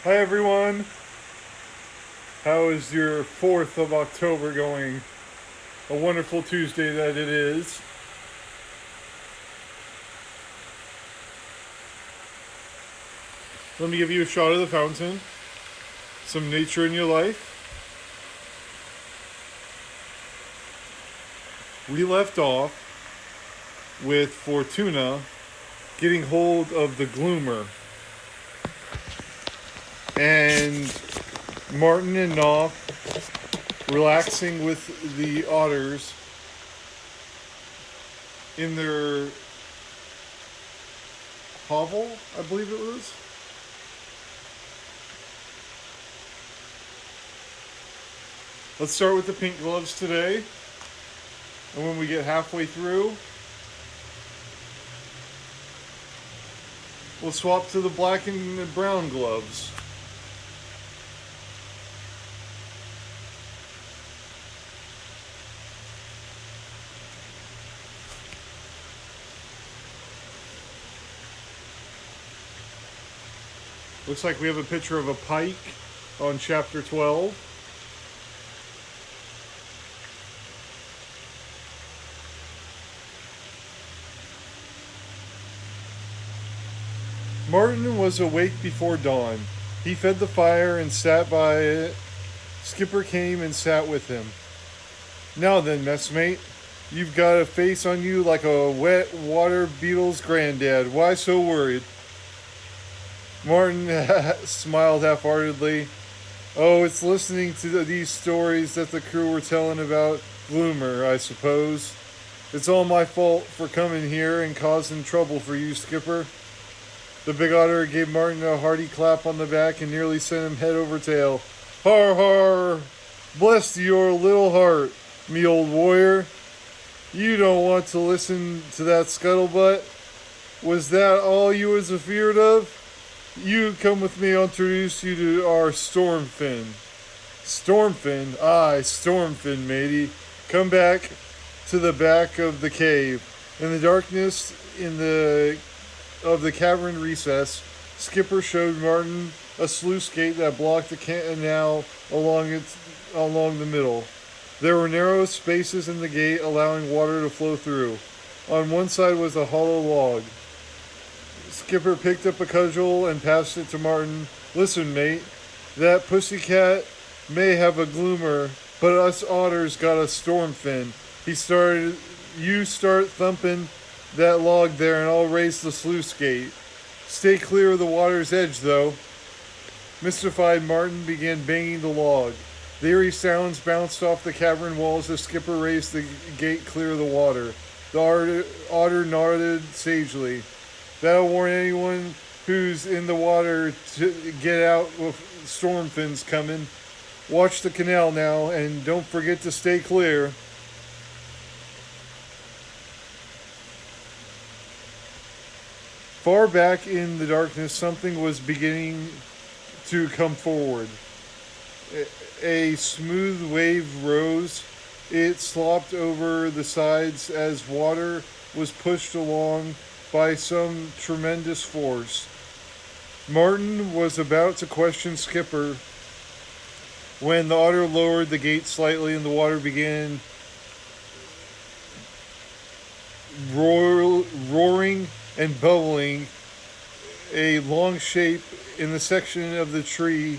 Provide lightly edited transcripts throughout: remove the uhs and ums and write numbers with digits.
Hi everyone. How is your 4th of October going? A wonderful Tuesday that it is. Let me give you a shot of the fountain. Some nature in your life. We left off with Fortuna getting hold of the Gloomer. And Martin and Knopf relaxing with the otters in their hovel, I believe it was. Let's start with the pink gloves today. And when we get halfway through, we'll swap to the black and brown gloves. Looks like we have a picture of a pike on chapter 12. Martin was awake before dawn. He fed the fire and sat by it. Skipper came and sat with him. Now then, messmate, you've got a face on you like a wet water beetle's granddad. Why so worried? Martin smiled half-heartedly. Oh, it's listening to these stories that the crew were telling about Gloomer, I suppose. It's all my fault for coming here and causing trouble for you, Skipper. The big otter gave Martin a hearty clap on the back and nearly sent him head over tail. Har har! Bless your little heart, me old warrior. You don't want to listen to that scuttlebutt? Was that all you was afeard of? You come with me, I'll introduce you to our Stormfin. Stormfin? Aye, Stormfin, matey. Come back to the back of the cave. In the darkness of the cavern recess, Skipper showed Martin a sluice gate that blocked the canal along the middle. There were narrow spaces in the gate allowing water to flow through. On one side was a hollow log. Skipper picked up a cudgel and passed it to Martin. Listen, mate, that pussycat may have a Gloomer, but us otters got a Stormfin. You start thumping that log there and I'll raise the sluice gate. Stay clear of the water's edge, though. Mystified, Martin began banging the log. The eerie sounds bounced off the cavern walls as Skipper raised the gate clear of the water. The otter nodded sagely. That'll warn anyone who's in the water to get out with Stormfin's coming. Watch the canal now and don't forget to stay clear. Far back in the darkness, something was beginning to come forward. A smooth wave rose. It slopped over the sides as water was pushed along by some tremendous force. Martin was about to question Skipper when the otter lowered the gate slightly and the water began roaring and bubbling. A long shape in the section of the tree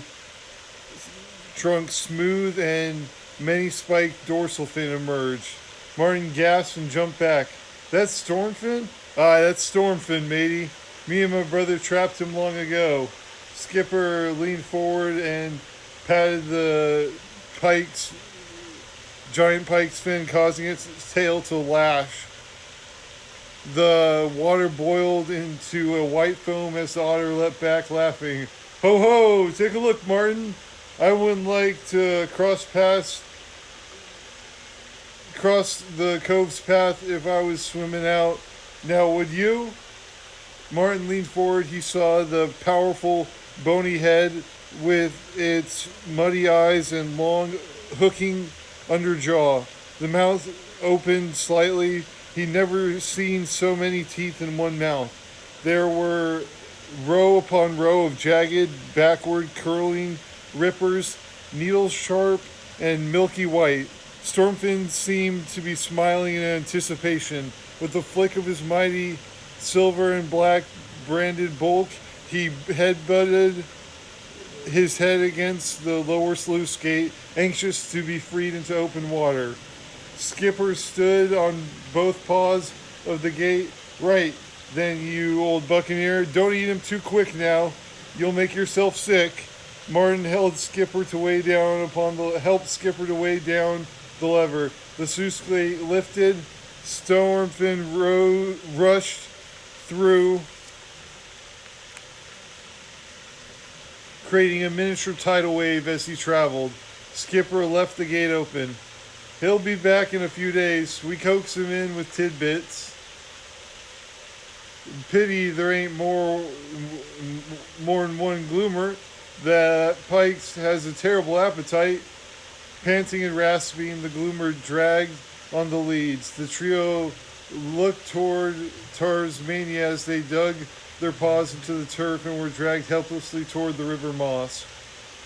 trunk, smooth and many spiked dorsal fin emerged. Martin gasped and jumped back. That's Stormfin? Aye, that's Stormfin, matey. Me and my brother trapped him long ago. Skipper leaned forward and patted the giant pike's fin, causing its tail to lash. The water boiled into a white foam as the otter leapt back, laughing. Ho ho! Take a look, Martin. I wouldn't like to cross the cove's path if I was swimming out. Now, would you? Martin leaned forward. He saw the powerful, bony head with its muddy eyes and long, hooking underjaw. The mouth opened slightly. He'd never seen so many teeth in one mouth. There were row upon row of jagged, backward curling rippers, needle sharp and milky white. Stormfin seemed to be smiling in anticipation. With the flick of his mighty silver and black branded bulk, he headbutted his head against the lower sluice gate, anxious to be freed into open water. Skipper stood on both paws of the gate. Right, then, you old buccaneer, don't eat him too quick now. You'll make yourself sick. Martin helped Skipper to weigh down the lever. The sluice gate lifted. Stormfin rushed through, creating a miniature tidal wave as he traveled. Skipper left the gate open. He'll be back in a few days. We coax him in with tidbits. Pity there ain't more than one Gloomer. That Pikes has a terrible appetite. Panting and rasping, the Gloomer dragged on the leads. The trio looked toward Tasmania as they dug their paws into the turf and were dragged helplessly toward the river Moss.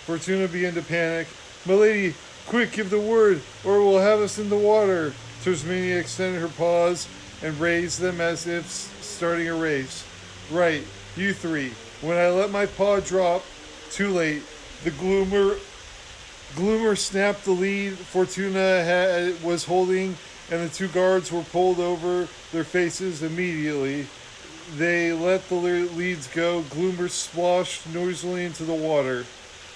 Fortuna began to panic. "Milady, quick, give the word, or it will have us in the water." Tasmania extended her paws and raised them as if starting a race. "Right, you three. When I let my paw drop, too late." The Gloomer snapped the lead Fortuna was holding, and the two guards were pulled over their faces immediately. They let the leads go. Gloomer splashed noisily into the water.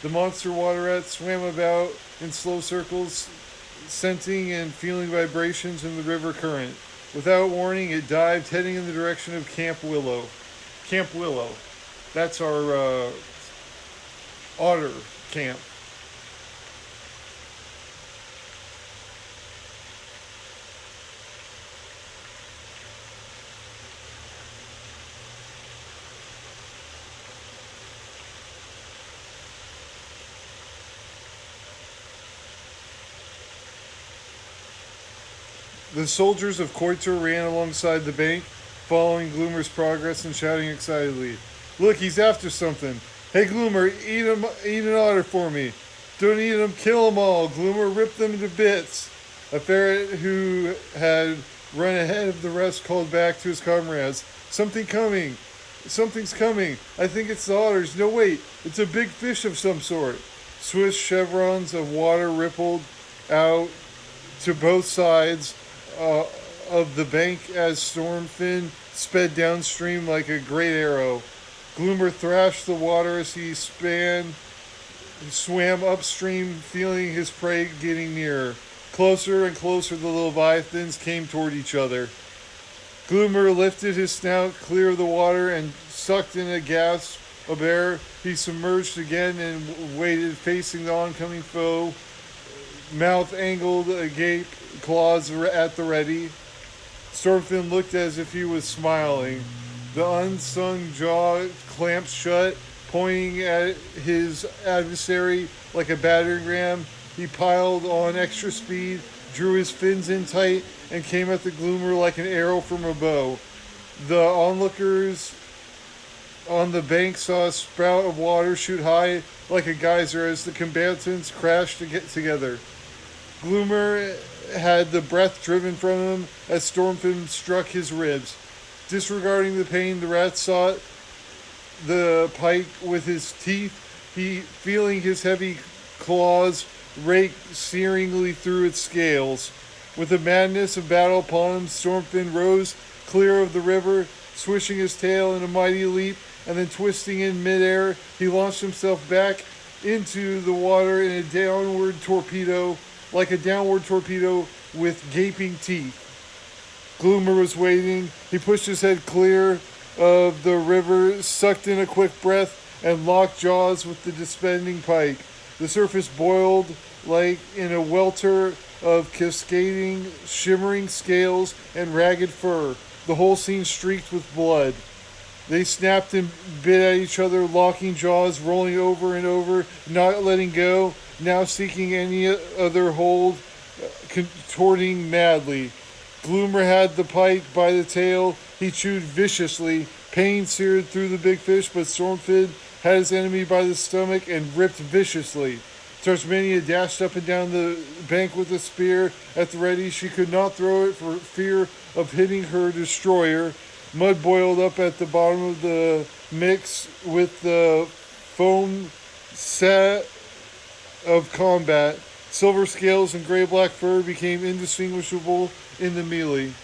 The monster water rat swam about in slow circles, scenting and feeling vibrations in the river current. Without warning, it dived, heading in the direction of Camp Willow. Camp Willow. That's our otter camp. The soldiers of Koiter ran alongside the bank, following Gloomer's progress and shouting excitedly, "Look, he's after something! Hey, Gloomer, eat an otter for me! Don't eat them, kill them all! Gloomer, rip them into bits!" A ferret who had run ahead of the rest called back to his comrades, "Something's coming! Something's coming! I think it's the otters! No, wait! It's a big fish of some sort!" Swift chevrons of water rippled out to both sides of the bank as Stormfin sped downstream like a great arrow. Gloomer thrashed the water as he swam upstream, feeling his prey getting nearer. Closer and closer the leviathans came toward each other. Gloomer lifted his snout clear of the water and sucked in a gasp of air. He submerged again and waited, facing the oncoming foe, mouth angled agape, claws at the ready. Stormfin looked as if he was smiling. The unsung jaw clamped shut, pointing at his adversary like a battering ram. He piled on extra speed, drew his fins in tight, and came at the Gloomer like an arrow from a bow. The onlookers on the bank saw a spout of water shoot high like a geyser as the combatants crashed together. Gloomer had the breath driven from him as Stormfin struck his ribs. Disregarding the pain, the rat sought the pike with his teeth, feeling his heavy claws rake searingly through its scales. With the madness of battle upon him, Stormfin rose clear of the river, swishing his tail in a mighty leap, and then twisting in midair, he launched himself back into the water in a downward torpedo, like a downward torpedo with gaping teeth. Gloomer was waiting. He pushed his head clear of the river, sucked in a quick breath, and locked jaws with the despending pike. The surface boiled like in a welter of cascading, shimmering scales and ragged fur, the whole scene streaked with blood. They snapped and bit at each other, locking jaws, rolling over and over, not letting go, now seeking any other hold, contorting madly. Gloomer had the pike by the tail. He chewed viciously, Pain seared through the big fish, but Stormfin had his enemy by the stomach and ripped viciously. Tasmania dashed up and down the bank with a spear at the ready. She could not throw it for fear of hitting her destroyer. Mud boiled up at the bottom of the mix with the foam set of combat. Silver scales and gray-black fur became indistinguishable in the melee.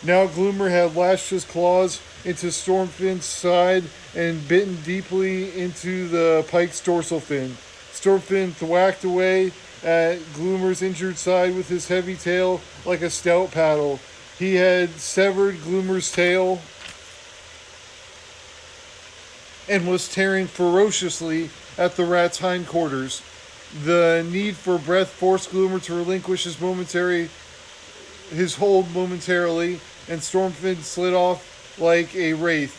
Now Gloomer had lashed his claws into Stormfin's side and bitten deeply into the pike's dorsal fin. Stormfin thwacked away at Gloomer's injured side with his heavy tail like a stout paddle. He had severed Gloomer's tail and was tearing ferociously at the rat's hindquarters. The need for breath forced Gloomer to relinquish his hold momentarily, and Stormfin slid off like a wraith,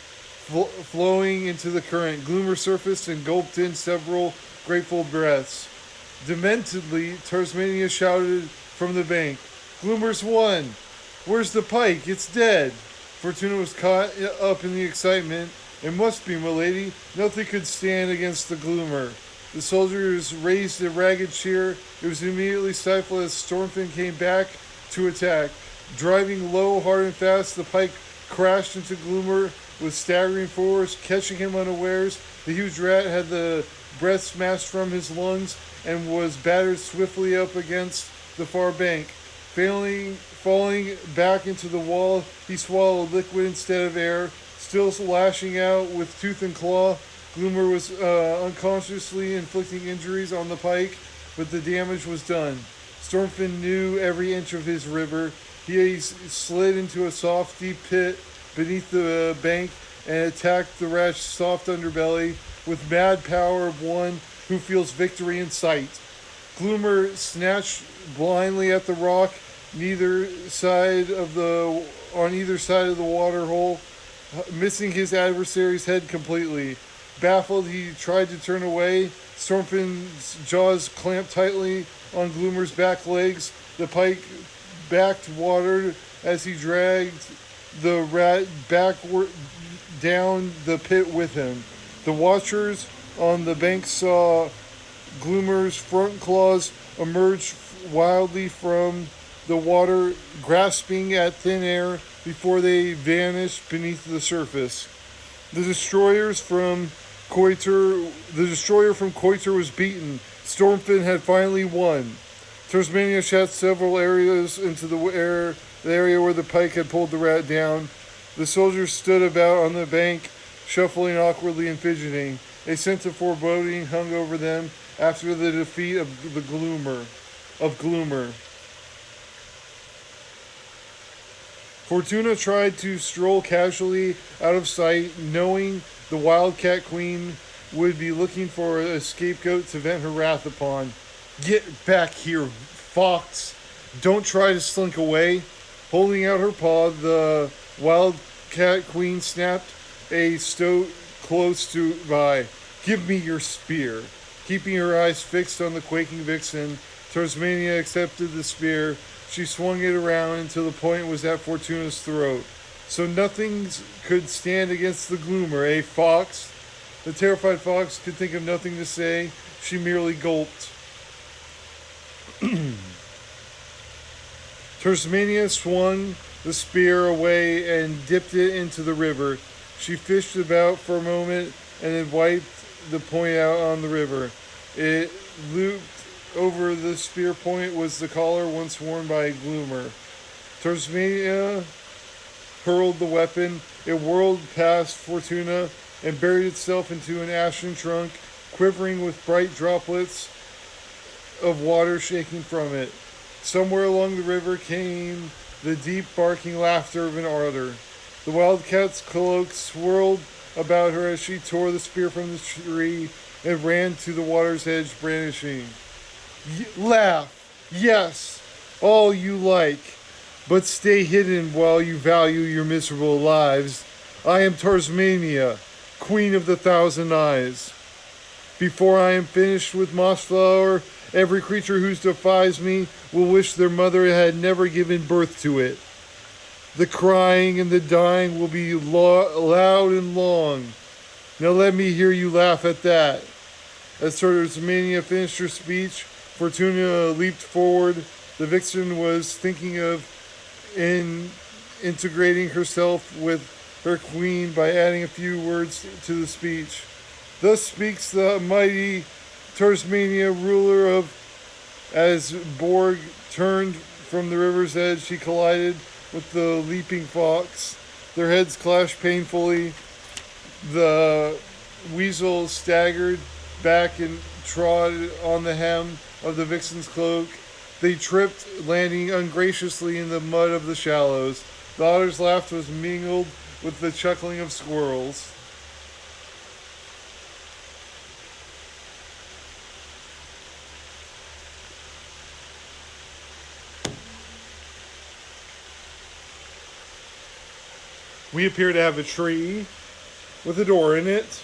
flowing into the current. Gloomer surfaced and gulped in several grateful breaths. Dementedly, Tasmania shouted from the bank, "Gloomer's won! Where's the pike? It's dead!" Fortuna was caught up in the excitement. "It must be, milady. Nothing could stand against the Gloomer." The soldiers raised a ragged cheer. It was immediately stifled as Stormfin came back to attack. Driving low, hard and fast, the pike crashed into Gloomer with staggering force, catching him unawares. The huge rat had the breath smashed from his lungs and was battered swiftly up against the far bank. Falling back into the wall, he swallowed liquid instead of air. Still lashing out with tooth and claw, Gloomer was unconsciously inflicting injuries on the pike, but the damage was done. Stormfin knew every inch of his river. He slid into a soft, deep pit beneath the bank and attacked the rat's soft underbelly with mad power of one who feels victory in sight. Gloomer snatched blindly at the rock on either side of the water hole, missing his adversary's head completely. Baffled, he tried to turn away. Stormfin's jaws clamped tightly on Gloomer's back legs. The pike backed water as he dragged the rat backward down the pit with him. The watchers on the bank saw Gloomer's front claws emerge wildly from the water, grasping at thin air before they vanished beneath the surface. The destroyer from Coiter was beaten. Stormfin had finally won. Tasmania shot several arrows into the area where the pike had pulled the rat down. The soldiers stood about on the bank, shuffling awkwardly and fidgeting. A sense of foreboding hung over them after the defeat of Gloomer. Fortuna tried to stroll casually out of sight, knowing the Wildcat Queen would be looking for a scapegoat to vent her wrath upon. "Get back here, fox! Don't try to slink away!" Holding out her paw, the Wildcat Queen snapped a stoat close by. "Give me your spear." Keeping her eyes fixed on the quaking vixen, Tasmania accepted the spear. She swung it around until the point was at Fortuna's throat. "So nothing could stand against the Gloomer, eh, fox?" The terrified fox could think of nothing to say. She merely gulped. Tasmania swung the spear away and dipped it into the river. She fished about for a moment and then wiped the point out on the river. It looped over the spear point was the collar once worn by Gloomer. Tasmania hurled the weapon. It whirled past Fortuna and buried itself into an ashen trunk, quivering with bright droplets of water shaking from it. Somewhere along the river came the deep barking laughter of an otter. The wildcat's cloak swirled about her as she tore the spear from the tree and ran to the water's edge, brandishing. "Laugh, yes, all you like, but stay hidden while you value your miserable lives. I am Tasmania, Queen of the Thousand Eyes. Before I am finished with Mossflower, every creature who defies me will wish their mother had never given birth to it." The crying and the dying will be loud and long. Now let me hear you laugh at that. As Tasmania finished her speech, Fortuna leaped forward. The vixen was thinking of integrating herself with her queen by adding a few words to the speech. Thus speaks the mighty Tasmania, ruler of. As Borg turned from the river's edge, she collided with the leaping fox. Their heads clashed painfully. The weasel staggered back and trod on the hem of the vixen's cloak. They tripped, landing ungraciously in the mud of the shallows. The otter's laughter was mingled with the chuckling of squirrels. We appear to have a tree with a door in it.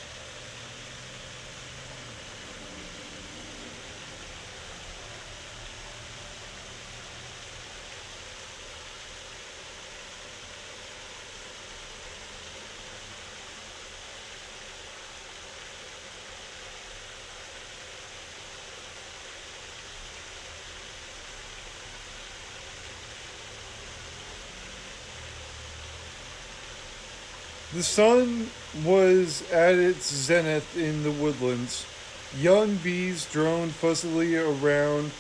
The sun was at its zenith in the woodlands. Young bees droned fuzzily around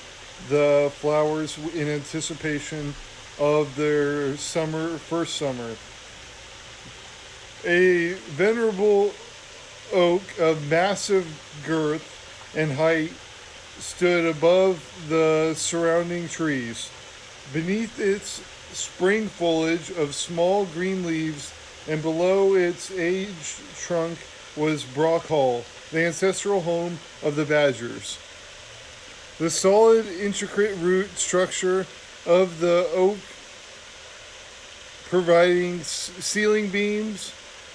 the flowers in anticipation of their first summer. A venerable oak of massive girth and height stood above the surrounding trees. Beneath its spring foliage of small green leaves and below its aged trunk was Brock Hall, the ancestral home of the Badgers. The solid, intricate root structure of the oak providing ceiling beams,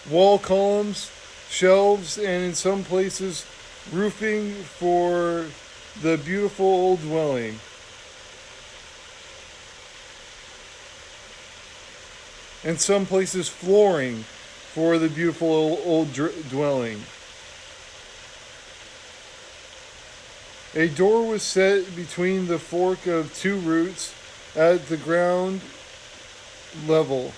wall columns, shelves, and in some places roofing for the beautiful old dwelling. And some places flooring for the beautiful old dwelling. A door was set between the fork of two roots at the ground level.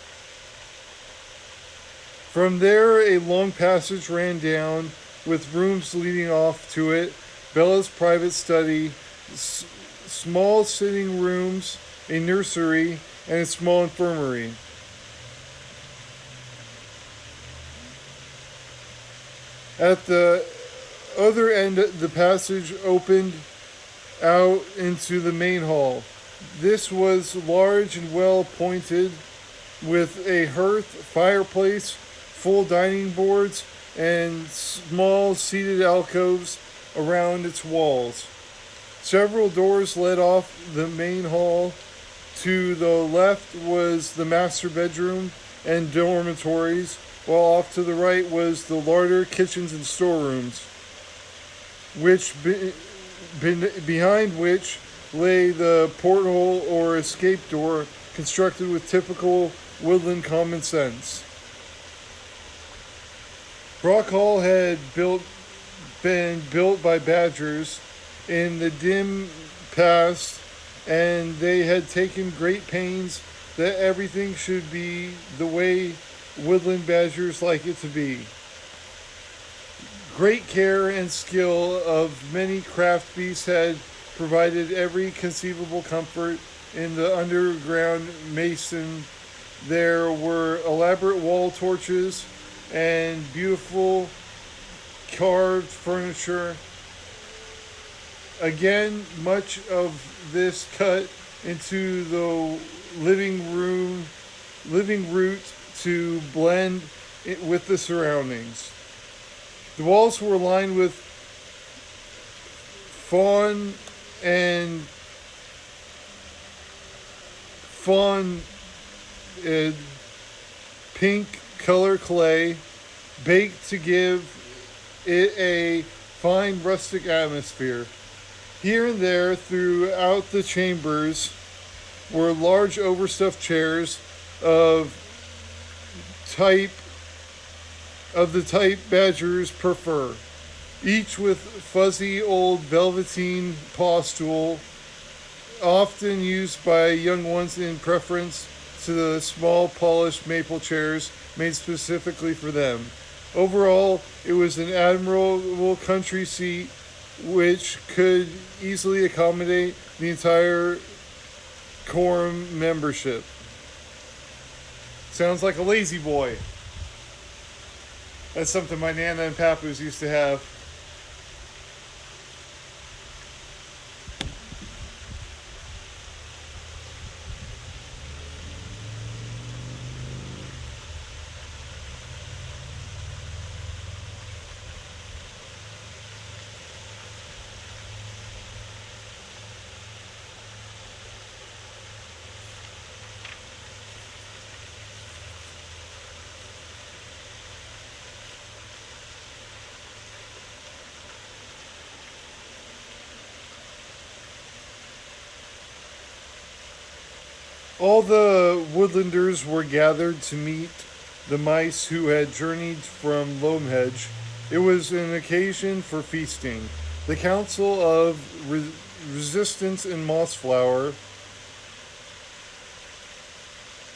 From there, a long passage ran down with rooms leading off to it, Bella's private study, small sitting rooms, a nursery, and a small infirmary. At the other end, the passage opened out into the main hall. This was large and well appointed, with a hearth, fireplace, full dining boards, and small seated alcoves around its walls. Several doors led off the main hall. To the left was the master bedroom and dormitories, while off to the right was the larder, kitchens, and storerooms, behind which lay the porthole or escape door constructed with typical woodland common sense. Brock Hall had been built by badgers in the dim past, and they had taken great pains that everything should be the way woodland badgers like it to be. Great care and skill of many craft beasts had provided every conceivable comfort in the underground mason. There were elaborate wall torches and beautiful carved furniture. Again, much of this cut into the living root to blend it with the surroundings. The walls were lined with fawn pink color clay, baked to give it a fine rustic atmosphere. Here and there throughout the chambers were large overstuffed chairs of type of the type badgers prefer, each with fuzzy old velveteen paw stool, often used by young ones in preference to the small polished maple chairs made specifically for them. Overall, it was an admirable country seat which could easily accommodate the entire quorum membership. Sounds like a lazy boy. That's something my Nana and Papoose used to have. All the woodlanders were gathered to meet the mice who had journeyed from Loamhedge. It was an occasion for feasting. The Council of Resistance in Mossflower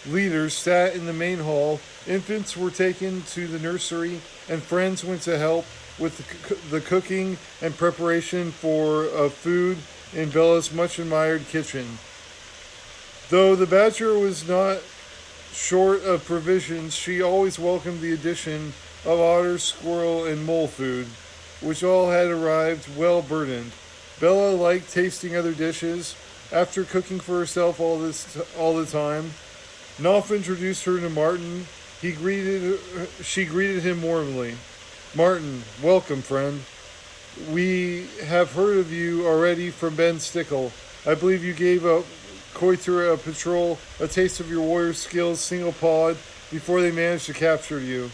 leaders sat in the main hall. Infants were taken to the nursery, and friends went to help with the cooking and preparation for food in Bella's much admired kitchen. Though the badger was not short of provisions, she always welcomed the addition of otter, squirrel, and mole food, which all had arrived well burdened. Bella liked tasting other dishes. After cooking for herself all the time, Knopf introduced her to Martin. She greeted him warmly. "Martin, welcome, friend. We have heard of you already from Ben Stickle. I believe you gave up Coiter a patrol a taste of your warrior skills single-pawed before they managed to capture you.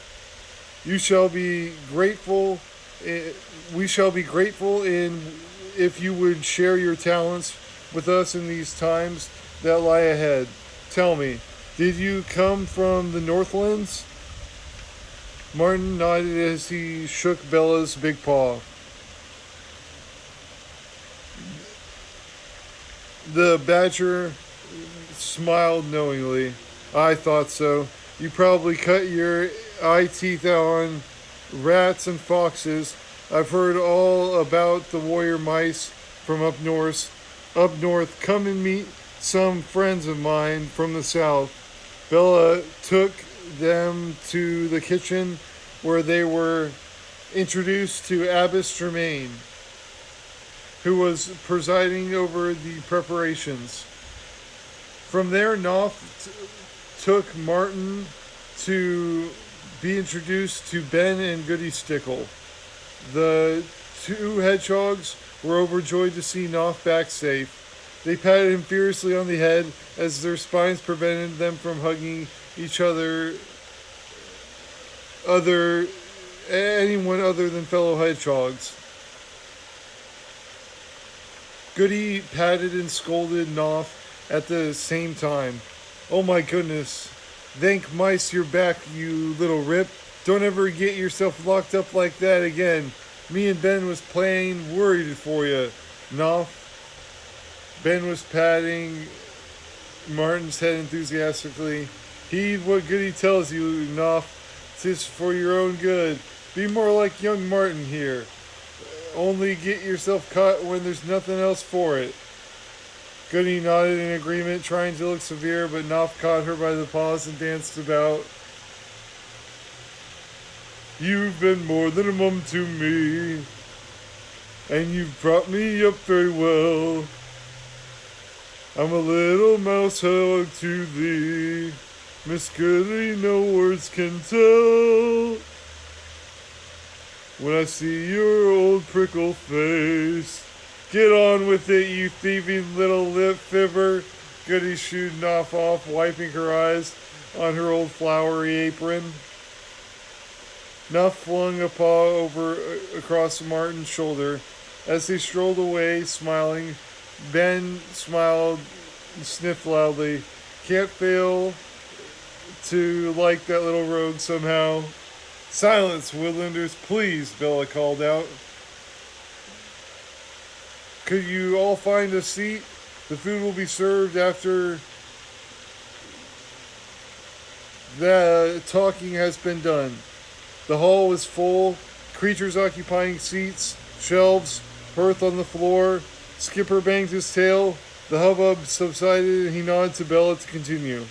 You shall be grateful. We shall be grateful if you would share your talents with us in these times that lie ahead. Tell me, did you come from the Northlands?" Martin nodded as he shook Bella's big paw. The badger smiled knowingly. "I thought so. You probably cut your eye teeth out on rats and foxes. I've heard all about the warrior mice from up north. Come and meet some friends of mine from the south." Bella took them to the kitchen where they were introduced to Abbess Germain, who was presiding over the preparations. From there, Knopf took Martin to be introduced to Ben and Goody Stickle. The two hedgehogs were overjoyed to see Knopf back safe. They patted him furiously on the head as their spines prevented them from hugging each other, anyone other than fellow hedgehogs. Goody patted and scolded Knopf at the same time. "Oh my goodness. Thank mice you're back, you little rip. Don't ever get yourself locked up like that again. Me and Ben was plain worried for you, Knopf." Ben was patting Martin's head enthusiastically. "Heed what Goody tells you, Knopf. 'Tis for your own good. Be more like young Martin here. Only get yourself caught when there's nothing else for it." Goody nodded in agreement, trying to look severe, but Knopf caught her by the paws and danced about. "You've been more than a mum to me, and you've brought me up very well. I'm a little mouse hog to thee, Miss Goody, no words can tell. When I see your old prickle face, get on with it, you thieving little lip fibber." Goody shooed Knopf off, wiping her eyes on her old flowery apron. Knopf flung a paw across Martin's shoulder. As they strolled away, smiling, Ben smiled and sniffed loudly. "Can't fail to like that little rogue somehow. Silence, Woodlanders, please, Bella called out. Could you all find a seat? The food will be served after the talking has been done. The hall was full, creatures occupying seats, shelves, hearth on the floor. Skipper banged his tail. The hubbub subsided and he nodded to Bella to continue.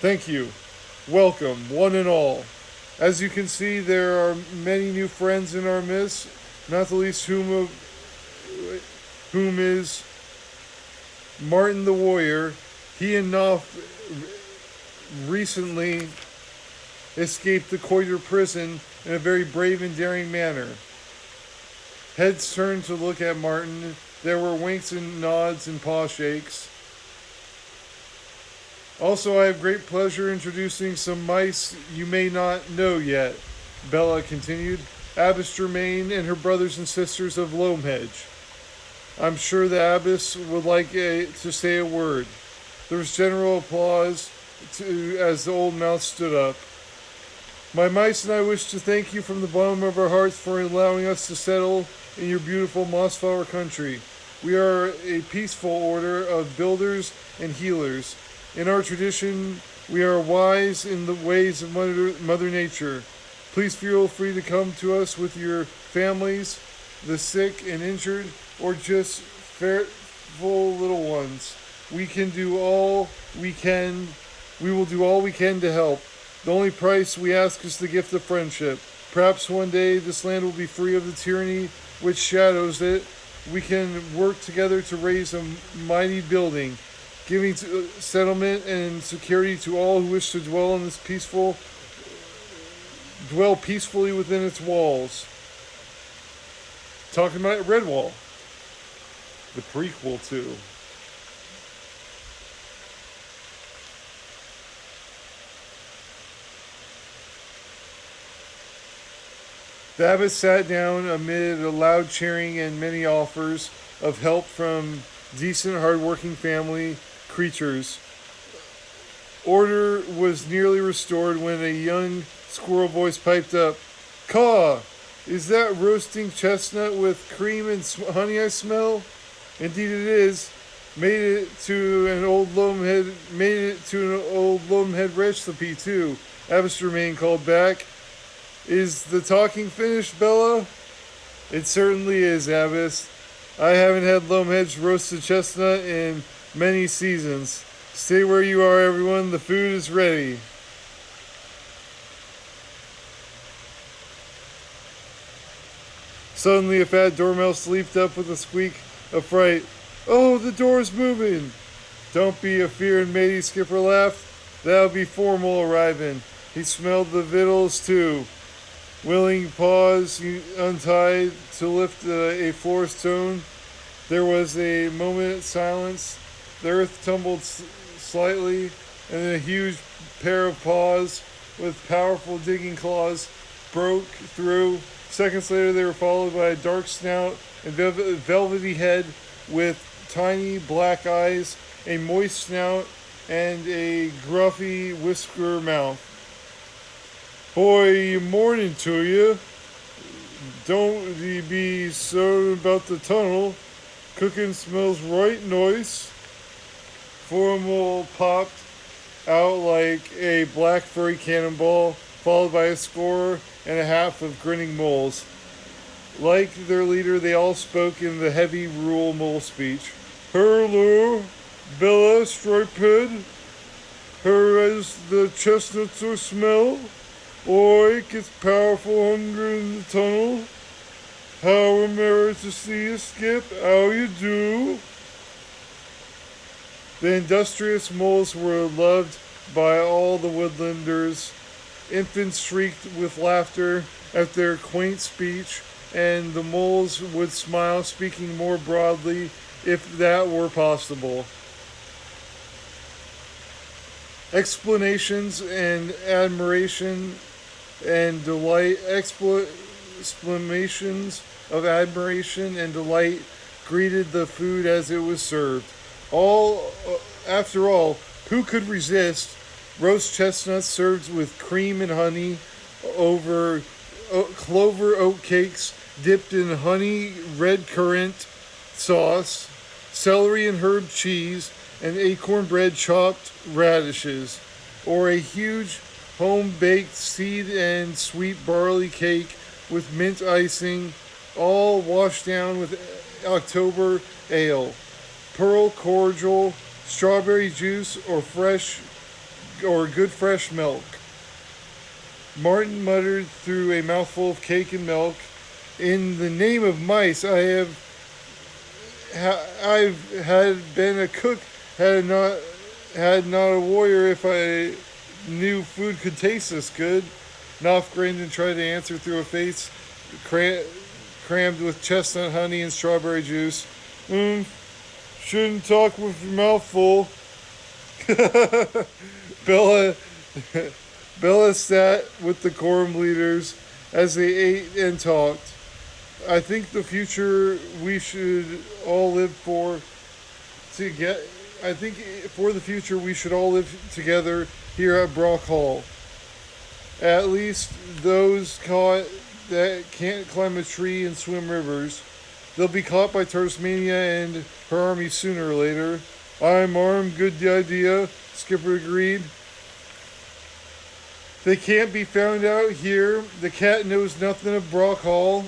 Thank you. Welcome, one and all. As you can see, there are many new friends in our midst, not the least whom is Martin the Warrior. He and Knopf recently escaped the Coiter prison in a very brave and daring manner. Heads turned to look at Martin. There were winks and nods and paw shakes. Also, I have great pleasure introducing some mice you may not know yet, Bella continued. Abbess Germain and her brothers and sisters of Loamhedge. I'm sure the Abbess would like to say a word. There was general applause as the old mouse stood up. My mice and I wish to thank you from the bottom of our hearts for allowing us to settle in your beautiful Mossflower country. We are a peaceful order of builders and healers. In our tradition, we are wise in the ways of Mother Nature. Please feel free to come to us with your families, the sick and injured, or just fearful little ones. We can do all we can. We will do all we can to help. The only price we ask is the gift of friendship. Perhaps one day this land will be free of the tyranny which shadows it. We can work together to raise a mighty building, giving settlement and security to all who wish to dwell peacefully within its walls. Talking about Redwall, the prequel to. The abbot sat down amid a loud cheering and many offers of help from decent, hard-working family creatures. Order was nearly restored when a young squirrel voice piped up, "Caw! Is that roasting chestnut with cream and honey I smell?" "Indeed it is. Made it to an old loamhead recipe too," Abbess Germain called back. "Is the talking finished, Bella?" "It certainly is, Abbess. I haven't had Loamhead's roasted chestnut in many seasons. Stay where you are, everyone. The food is ready." Suddenly, a fat dormouse leaped up with a squeak of fright. "Oh, the door's moving!" "Don't be afeard, matey," Skipper laughed. "That'll be formal arriving." He smelled the victuals, too. Willing paws untied to lift a floor stone. There was a moment of silence. The earth tumbled slightly, and then a huge pair of paws with powerful digging claws broke through. Seconds later, they were followed by a dark snout and velvety head with tiny black eyes, a moist snout, and a gruffy whisker mouth. "Boy, morning to you. Don't ye be so about the tunnel. Cooking smells right nice." Formal popped out like a black furry cannonball, followed by a score and a half of grinning moles. Like their leader, they all spoke in the heavy rural mole speech. "Hello, Bella Stripehead. Her as the chestnuts are smell. Oi, gets powerful hunger in the tunnel. How a merry to see you, Skip. How you do?" The industrious moles were loved by all the woodlanders. Infants shrieked with laughter at their quaint speech, and the moles would smile, speaking more broadly, if that were possible. Explanations and admiration and delight, exclamations of admiration and delight greeted the food as it was served. After all, who could resist roast chestnuts served with cream and honey over clover oat cakes dipped in honey red currant sauce, celery and herb cheese, and acorn bread chopped radishes, or a huge home baked seed and sweet barley cake with mint icing, all washed down with October ale, pearl cordial, strawberry juice, or good fresh milk. Martin muttered through a mouthful of cake and milk, "In the name of mice, I've had been a cook, had not a warrior if I knew food could taste this good." Knopf grinned and tried to answer through a face crammed with chestnut honey and strawberry juice. Shouldn't talk with your mouth full. Bella Bella sat with the quorum leaders as they ate and talked. I think the future we should all live for to get. I think for the future we should all live together here at Brock Hall. At least those caught that can't climb a tree and swim rivers. They'll be caught by Tasmania and her army sooner or later. I'm armed, good idea, Skipper agreed. They can't be found out here. The cat knows nothing of Brock Hall,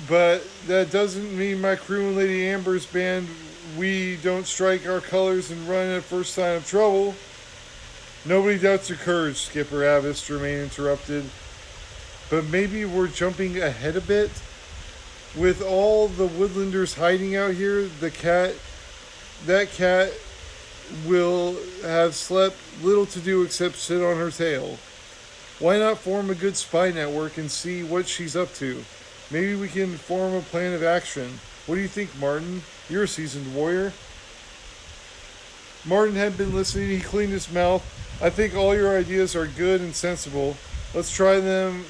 but that doesn't mean my crew and Lady Amber's band, we don't strike our colors and run at first sign of trouble. Nobody doubts your courage, Skipper Abbas, Germain interrupted. But maybe we're jumping ahead a bit? With all the woodlanders hiding out here, that cat will have slept little to do except sit on her tail. Why not form a good spy network and see what she's up to? Maybe we can form a plan of action. What do you think, Martin? You're a seasoned warrior. Martin had been listening. He cleaned his mouth. I think all your ideas are good and sensible. Let's try them.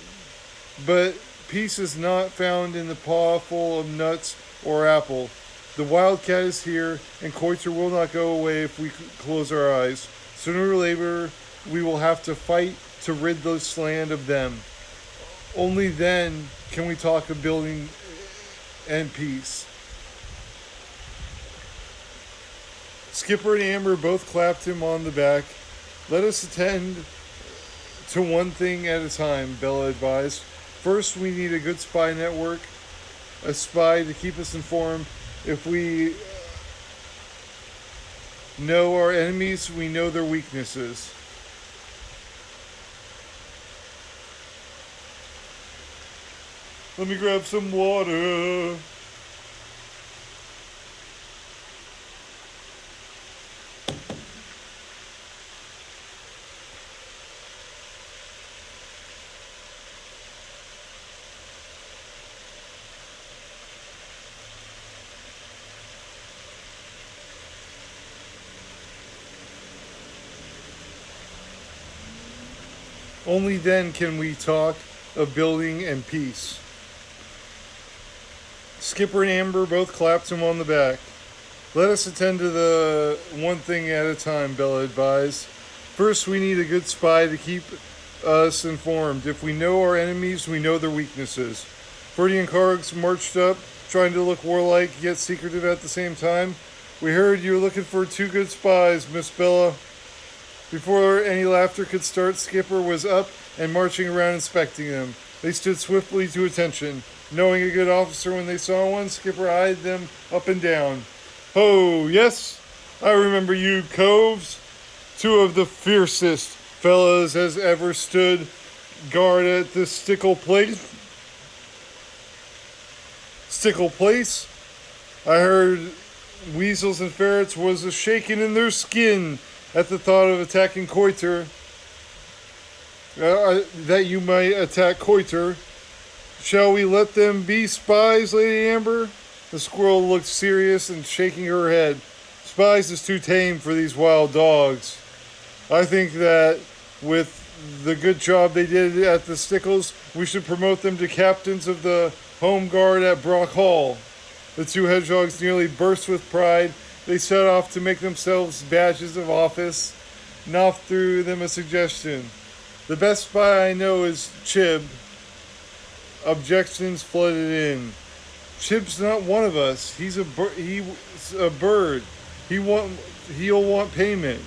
But peace is not found in the paw full of nuts or apple. The wildcat is here, and Koiter will not go away if we close our eyes. Sooner or later, we will have to fight to rid this land of them. Only then can we talk of building and peace. Skipper and Amber both clapped him on the back. Let us attend to one thing at a time, Bella advised. First, we need a good spy network, a spy to keep us informed. If we know our enemies, we know their weaknesses. Let me grab some water. Only then can we talk of building and peace. Skipper and Amber both clapped him on the back. Let us attend to the one thing at a time, Bella advised. First, we need a good spy to keep us informed. If we know our enemies, we know their weaknesses. Ferdy and Kargs marched up, trying to look warlike yet secretive at the same time. We heard you were looking for 2 good spies, Miss Bella. Before any laughter could start, Skipper was up and marching around inspecting them. They stood swiftly to attention. Knowing a good officer when they saw one, Skipper eyed them up and down. "Oh, yes, I remember you coves. 2 of the fiercest fellas as ever stood guard at this Stickle Place. Stickle Place? I heard weasels and ferrets was a shaking in their skin at the thought of attacking Koiter. That you might attack Koiter. Shall we let them be spies, Lady Amber?" The squirrel looked serious and shaking her head. "Spies is too tame for these wild dogs. I think that with the good job they did at the Stickles, we should promote them to captains of the home guard at Brock Hall." The 2 hedgehogs nearly burst with pride. They set off to make themselves badges of office. Knopf threw them a suggestion. The best spy I know is Chib. Objections flooded in. Chib's not one of us. He's a bird. He want he'll want payment.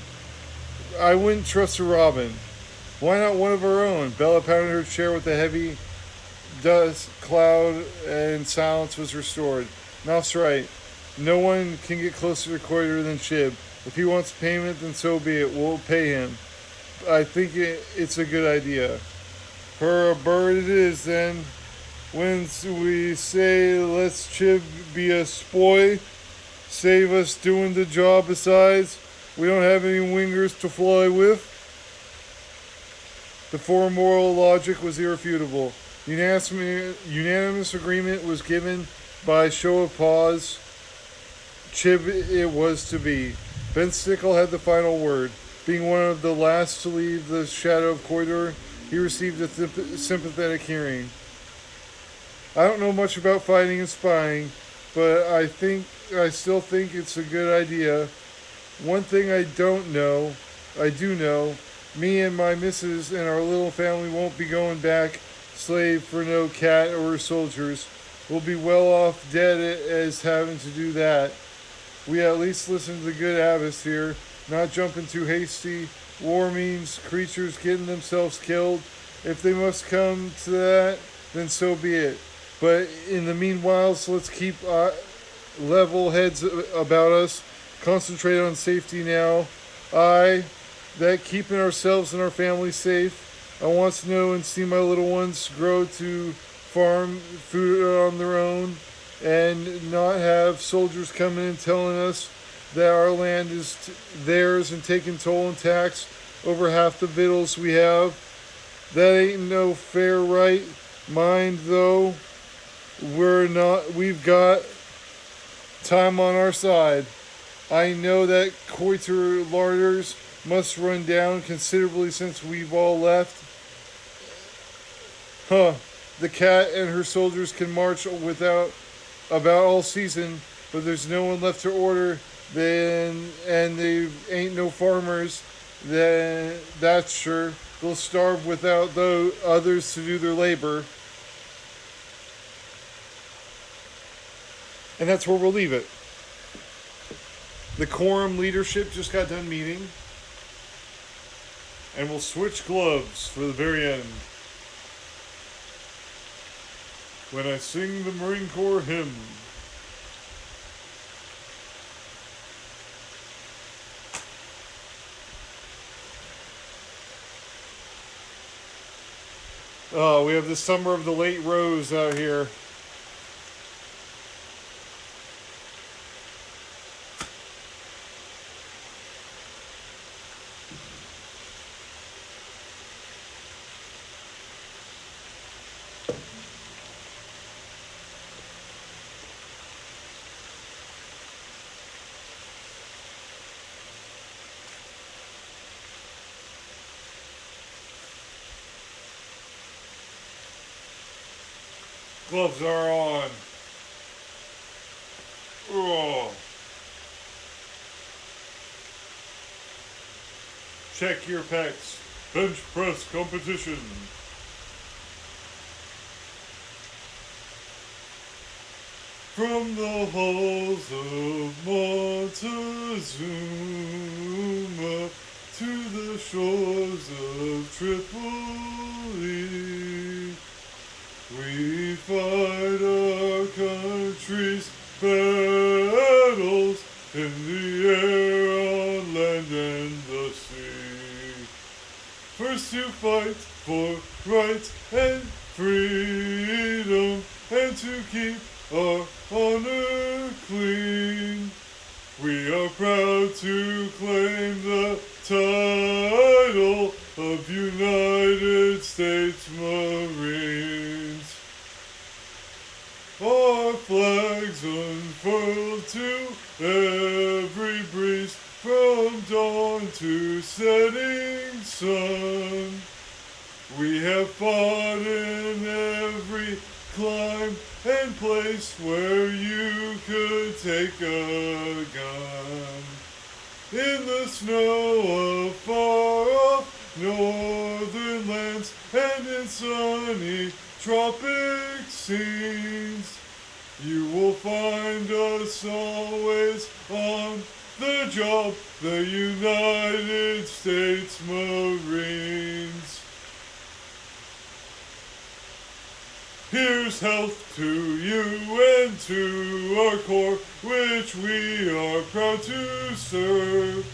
I wouldn't trust a robin. Why not one of our own? Bella pounded her chair with a heavy dust cloud, and silence was restored. Knopf's right. No one can get closer to Coiter than Chib. If he wants payment, then so be it. We'll pay him. I think it's a good idea. For a bird it is, then. When we say let's Chib be a spoy, save us doing the job besides, we don't have any wingers to fly with. The moral logic was irrefutable. Unanimous agreement was given by show of paws. Chib it was to be. Ben Stickle had the final word. Being one of the last to leave the shadow of Coiter, he received a sympathetic hearing. I don't know much about fighting and spying, but I still think it's a good idea. One thing I do know, me and my missus and our little family won't be going back slave for no cat or soldiers. We'll be well off dead as having to do that. We at least listen to the good abbess here, not jumping too hasty. War means creatures getting themselves killed. If they must come to that, then so be it. But in the meanwhile, so let's keep level heads about us. Concentrate on safety now. That keeping ourselves and our families safe. I want to know and see my little ones grow to farm food on their own and not have soldiers coming and telling us that our land is theirs and taking toll and tax over half the victuals we have. That ain't no fair right. Mind though, we've got time on our side. I know that Coiter larders must run down considerably since we've all left. The cat and her soldiers can march without about all season, but there's no one left to order then, and they ain't no farmers, then that's sure. They'll starve without those others to do their labor. And that's where we'll leave it. The quorum leadership just got done meeting. And we'll switch gloves for the very end. When I sing the Marine Corps hymn. Oh, we have the Summer of the Late Rose out here. Gloves are on. Oh. Check your pecs. Bench press competition. From the halls of Montezuma to the shores of Tripoli, we fight our country's battles in the air, on land, and the sea. First to fight for right and freedom, and to keep our honor clean. We are proud to claim the title of United States Marines. Our flags unfurled to every breeze, from dawn to setting sun. We have fought in every clime and place where you could take a gun. in the snow of far-off northern lands and in sunny tropic scenes. You will find us always on the job, the United States Marines. Here's health to you and to our corps, which we are proud to serve.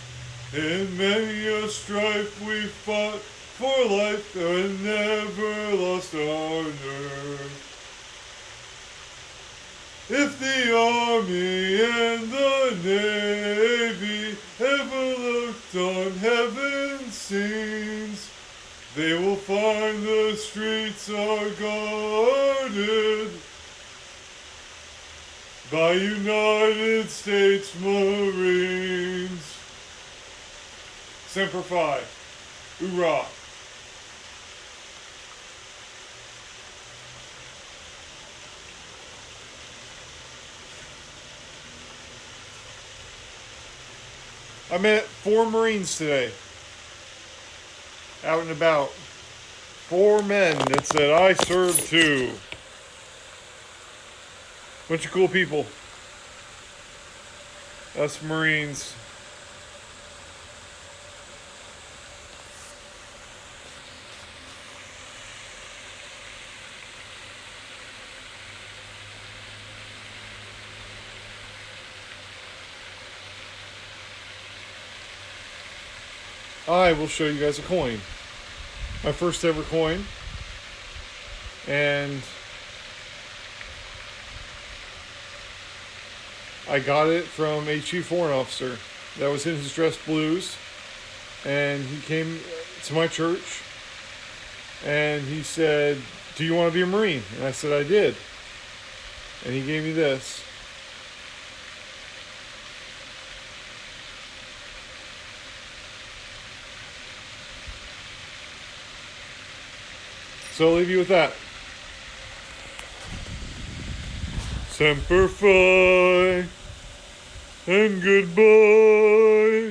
In many a strife we fought for life and never lost our nerve. If the Army and the Navy ever looked on heaven's scenes, they will find the streets are guarded by United States Marines. Semper Fi. Hoorah. I met 4 Marines today. Out and about. 4 men that said, I serve too. Bunch of cool people. Us Marines. I will show you guys a coin. My first ever coin. And I got it from a chief warrant officer that was in his dress blues. And he came to my church and he said, do you want to be a Marine? And I said I did. And he gave me this. So I'll leave you with that. Semper Fi and goodbye.